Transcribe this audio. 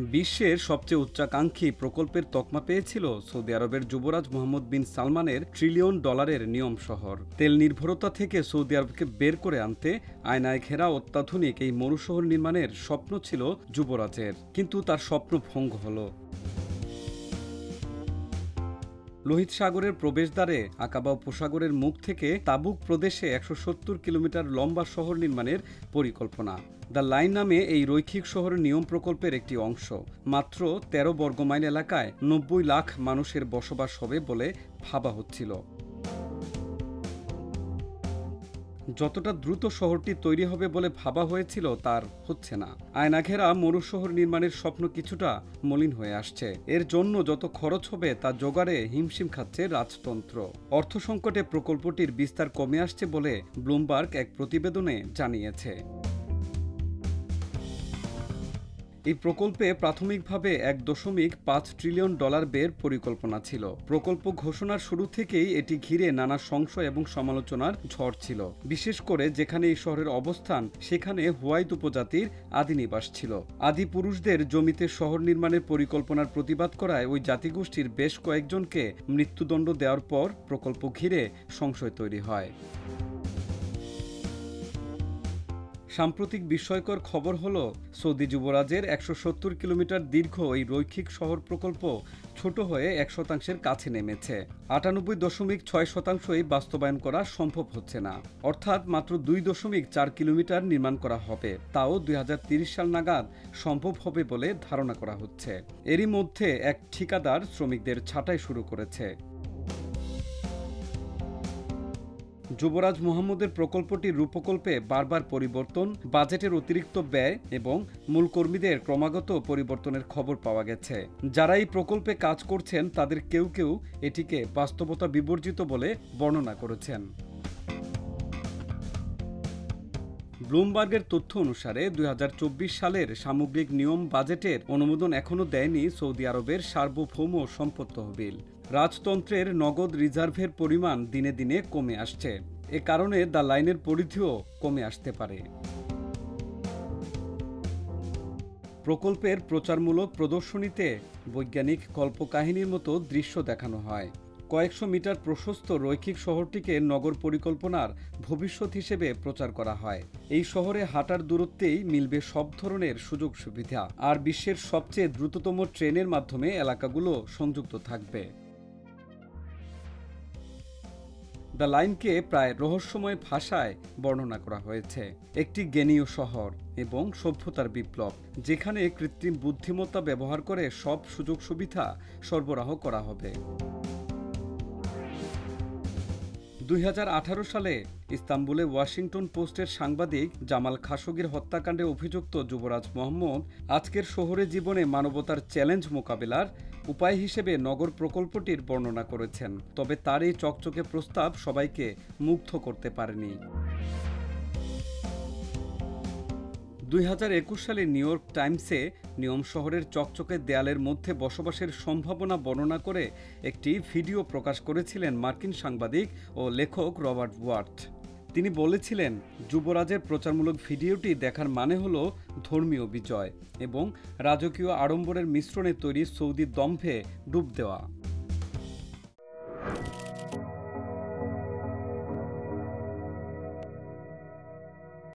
বিশ্বের সবচেয়ে উচ্চাকাঙ্ক্ষী প্রকল্পের তকমা পেয়েছিল সৌদি আরবের যুবরাজ মোহাম্মদ বিন সালমানের $1 ট্রিলিয়ন নিয়ম শহর। তেল নির্ভরতা থেকে সৌদি আরবকে বের করে আনতে আয়নায় ঘেরা অত্যাধুনিক এই মরুশহর নির্মাণের স্বপ্ন ছিল যুবরাজের, কিন্তু তার স্বপ্ন ভঙ্গ হলো। লোহিত সাগরের প্রবেশদ্বারে আকাবা উপসাগরের মুখ থেকে তাবুক প্রদেশে 170 কিলোমিটার লম্বা শহর নির্মাণের পরিকল্পনা। দ্য লাইন নামে এই রৈখিক শহরের নিয়ম প্রকল্পের একটি অংশ। মাত্র 13 বর্গমাইল এলাকায় 90 লাখ মানুষের বসবাস হবে বলে ভাবা হচ্ছিল। যতটা দ্রুত শহরটি তৈরি হবে বলে ভাবা হয়েছিল তার হচ্ছে না। আয়নাঘেরা মরুশহর নির্মাণের স্বপ্ন কিছুটা মলিন হয়ে আসছে। এর জন্য যত খরচ হবে তা জোগাড়ে হিমশিম খাচ্ছে রাজতন্ত্র। অর্থ সংকটে প্রকল্পটির বিস্তার কমে আসছে বলে ব্লুমবার্গ এক প্রতিবেদনে জানিয়েছে। এই প্রকল্পে প্রাথমিকভাবে $1.5 ট্রিলিয়ন ব্যয়ের পরিকল্পনা ছিল। প্রকল্প ঘোষণার শুরু থেকেই এটি ঘিরে নানা সংশয় এবং সমালোচনার ঝড় ছিল। বিশেষ করে যেখানে এই শহরের অবস্থান সেখানে হোয়াইট উপজাতির আদি নিবাস ছিল। আদি পুরুষদের জমিতে শহর নির্মাণের পরিকল্পনার প্রতিবাদ করায় ওই জাতিগোষ্ঠীর বেশ কয়েকজনকে মৃত্যুদণ্ড দেওয়ার পর প্রকল্প ঘিরে সংশয় তৈরি হয়। সাম্প্রতিক বিস্ময়কর খবর হলো, সৌদি যুবরাজের 170 কিলোমিটার দীর্ঘ এই রৈখিক শহর প্রকল্প ছোট হয়ে 1% কাছে নেমেছে। 98.6% বাস্তবায়ন করা সম্ভব হচ্ছে না। অর্থাৎ মাত্র 2.4 কিলোমিটার নির্মাণ করা হবে, তাও 2030 সাল নাগাদ সম্ভব হবে বলে ধারণা করা হচ্ছে। এরই মধ্যে এক ঠিকাদার শ্রমিকদের ছাঁটাই শুরু করেছে। যুবরাজ মোহাম্মদের প্রকল্পটির রূপকল্পে বারবার পরিবর্তন, বাজেটের অতিরিক্ত ব্যয় এবং মূল কর্মীদের ক্রমাগত পরিবর্তনের খবর পাওয়া গেছে। যারা এই প্রকল্পে কাজ করছেন তাদের কেউ কেউ এটিকে বাস্তবতা বিবর্জিত বলে বর্ণনা করেছেন। ব্লুমবার্গের তথ্য অনুসারে 2024 সালের সামগ্রিক নিয়ম বাজেটের অনুমোদন এখনও দেয়নি সৌদি আরবের সার্বভৌম সম্পদ তহবিল। রাজতন্ত্রের নগদ রিজার্ভের পরিমাণ দিনে দিনে কমে আসছে। এ কারণে দ্য লাইনের পরিধিও কমে আসতে পারে। প্রকল্পের প্রচারমূলক প্রদর্শনীতে বৈজ্ঞানিক কল্পকাহিনীর মতো দৃশ্য দেখানো হয়। কয়েকশো মিটার প্রশস্ত রৈখিক শহরটিকে নগর পরিকল্পনার ভবিষ্যৎ হিসেবে প্রচার করা হয়। এই শহরে হাঁটার দূরত্বেই মিলবে সব ধরনের সুযোগ সুবিধা, আর বিশ্বের সবচেয়ে দ্রুততম ট্রেনের মাধ্যমে এলাকাগুলো সংযুক্ত থাকবে। দ্য লাইনকে প্রায় রহস্যময় ভাষায় বর্ণনা করা হয়েছে একটি জ্ঞানীয় শহর এবং সভ্যতার বিপ্লব, যেখানে কৃত্রিম বুদ্ধিমত্তা ব্যবহার করে সব সুযোগ সুবিধা সরবরাহ করা হবে। 2018 সালে ইস্তাম্বুলে ওয়াশিংটন পোস্টের সাংবাদিক জামাল খাশোগির হত্যাকাণ্ডে অভিযুক্ত যুবরাজ মোহাম্মদ আজকের শহুরে জীবনে মানবতার চ্যালেঞ্জ মোকাবেলার উপায় হিসেবে নগর প্রকল্পটির বর্ণনা করেছেন। তবে তার এই চকচকে প্রস্তাব সবাইকে মুগ্ধ করতে পারেনি। 2021 সালে নিউ ইয়র্ক টাইমসে নিয়ম শহরের চকচকে দেয়ালের মধ্যে বসবাসের সম্ভাবনা বর্ণনা করে একটি ভিডিও প্রকাশ করেছিলেন মার্কিন সাংবাদিক ও লেখক রবার্ট ওয়ার্থ। তিনি বলেছিলেন, যুবরাজের প্রচারমূলক ভিডিওটি দেখার মানে হলো ধর্মীয় বিজয় এবং রাজকীয় আড়ম্বরের মিশ্রণে তৈরি সৌদি দম্ভে ডুব দেওয়া।